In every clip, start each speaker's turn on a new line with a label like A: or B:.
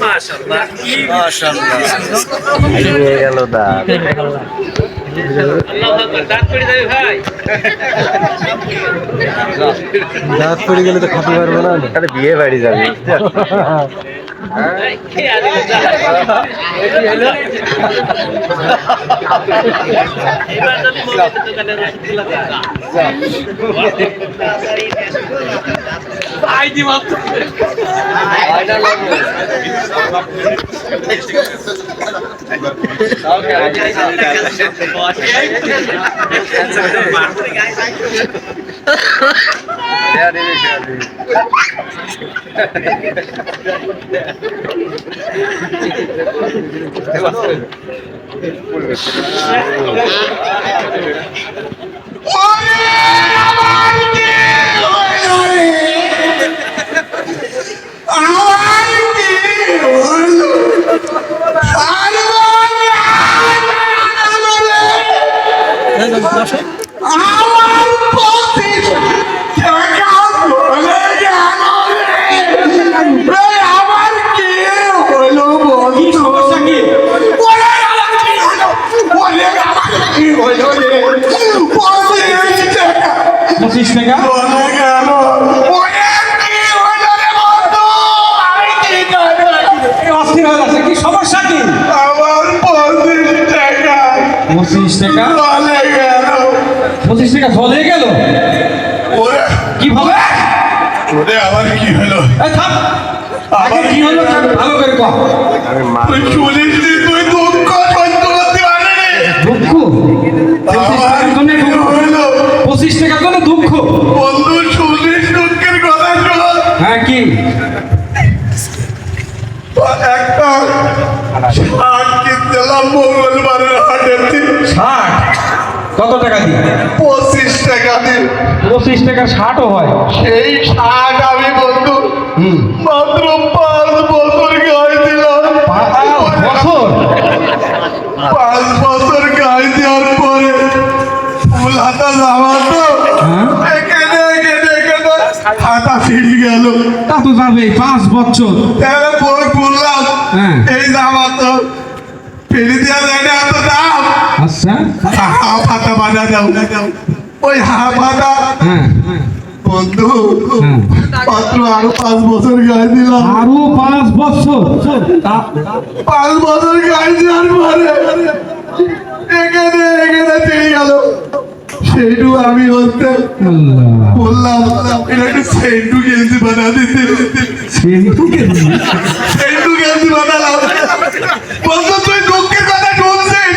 A: মাশাআল্লাহ
B: মাশাআল্লাহ নিয়ে গেল দাঁত।
A: আল্লাহু আকবার দাঁত পড়ে যাবে ভাই
B: দাঁত পড়ে গেলে তো খাতে পারবো না, তাহলে বিয়ে বাড়ি যাবে।
A: কে আরে এবার যদি মোবাইলের দোকানে রসগোল্লা দেন ভাই দি মাত্র
C: কি সমস্যা কি?
D: আমার 25 টাকা
C: 25 টাকা চলে গেল।
D: ওরে
C: কিভাবে?
D: ওরে আবার কি হলো?
C: এই থাম, আগে কি হলো তা ভালো করে কও।
D: তুই চলিস নি, তুই দুঃখ সহ্য করতে পারলি নি।
C: দুঃখ? 25 টাকার জন্য দুঃখ?
D: বন্ধু শুনিস দুঃখের কথা শোন।
C: হ্যাঁ কি?
D: একটা শাক কিনলাম মঙ্গলবারের হাটের দিন।
C: 60? কত টাকা দিয়ে?
D: 25 টাকা দিয়ে।
C: 25 টাকার 60ও হয়?
D: সেই শাক আমি বন্ধু মাত্র 5 বছর গায়ে দিলাম।
C: 5 বছর?
D: 5 বছর গায়ে দেওয়ার পরে ফুল হাতা জামা তো এখানে হাতা ছিঁড়ে গেল।
C: তা তো যাবে 5 বছর।
D: তাহলে বই বললাম
C: হ্যাঁ।
D: এই জামা তো ফেলে দেওয়া যায় না, এত দাম।
C: আচ্ছা।
D: হাফ হাতা বাঁধা দাও। ওই হাফ হাতা
C: হ্যাঁ
D: বন্ধু
C: হ্যাঁ।
D: মাত্র আরো 5 বছর গায়ে দিলাম।
C: আরো 5 বছর?
D: 5 বছর গায়ে দেওয়ার পরে এখানে ছিঁড়ে গেল। সেইটু আমি হচ্ছে বললাম এটা একটু সেন্টু গেঞ্জি বানা দিতে। সেন্টু গেঞ্জি বানালাম। বলতো তুই দুঃখের কথা শুনছিস?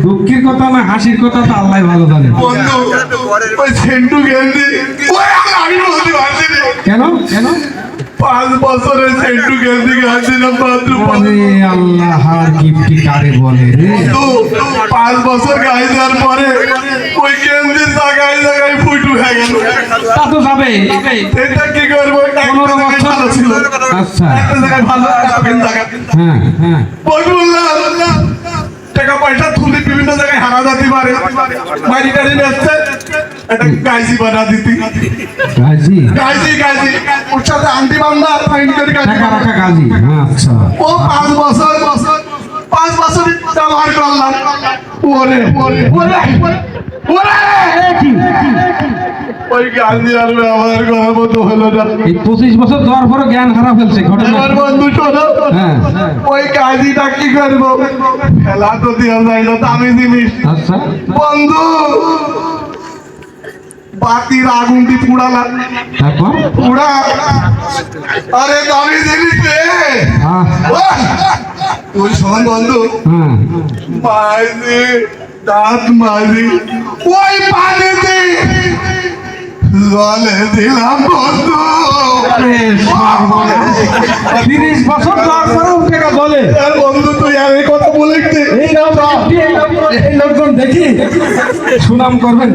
C: দুঃখের কথা না হাসির কথা তো আল্লাহ ভালো জানে।
D: বন্ধু ওই সেন্টু গেঞ্জি ওই আমি বলতে পারছি না।
C: কেন কেন?
D: 5 বছরের সেন্টু গেঞ্জি গাছিলাম মাত্র।
C: আরে আল্লাহ, আর গিফটি কারে বলে রে?
D: 5 বছর গায়ে দেওয়ার পরে ওই গেঞ্জির জায়গায় জায়গায় ফুটু হয়ে গেল।
C: তা তো যাবে।
D: এটা কি করবো?
C: 15 বছর
D: ভালো ছিল।
C: আচ্ছা।
D: একটা জায়গায় ভালো, একটা জায়গায়
C: হ্যাঁ হ্যাঁ।
D: বই বললাম টাকা পয়সা তুলে বিভিন্ন জায়গায় হারা যেতে পারে। বাড়ি টাড়ি বেচছে একটা গাইজি বানা দিতি।
C: গাজী?
D: গাইজি ওর সাথে আন্টি বান্ধা ফাইন করে গাইজি
C: টাকা রাখা গাজী? আচ্ছা।
D: ও 5 বছর ব্যবহার করলাম। ওরে ওরে ওরে ওরে
C: কি?
D: ওই গান্ধী আর ব্যবহার করার মতো হলো না।
C: এই 25 বছর যাওয়ার পরে জ্ঞান হারা ফেলছে ঘটনা।
D: আমার বন্ধু শোনো,
C: হ্যাঁ।
D: ওই গাজিটা কি করবো? ফেলা তো দেওয়া যায় না, দামি জিনিস।
C: আচ্ছা।
D: বন্ধু বাতির আগুন দিয়ে পুড়ালাম।
C: তারপর?
D: পুড়া আরে দামি জিনিস রে। তুই শোন বন্ধু,
C: হ্যাঁ।
D: মাঝি দাঁত মাঝি ওই পানিতে জলে দিলাম বন্ধু।
C: 30 বছর যাওয়ার পরেও টাকা বলে?
D: বন্ধু তুই আর এই কথা বলে
C: এই লোকজন দেখি সুনাম করবেন।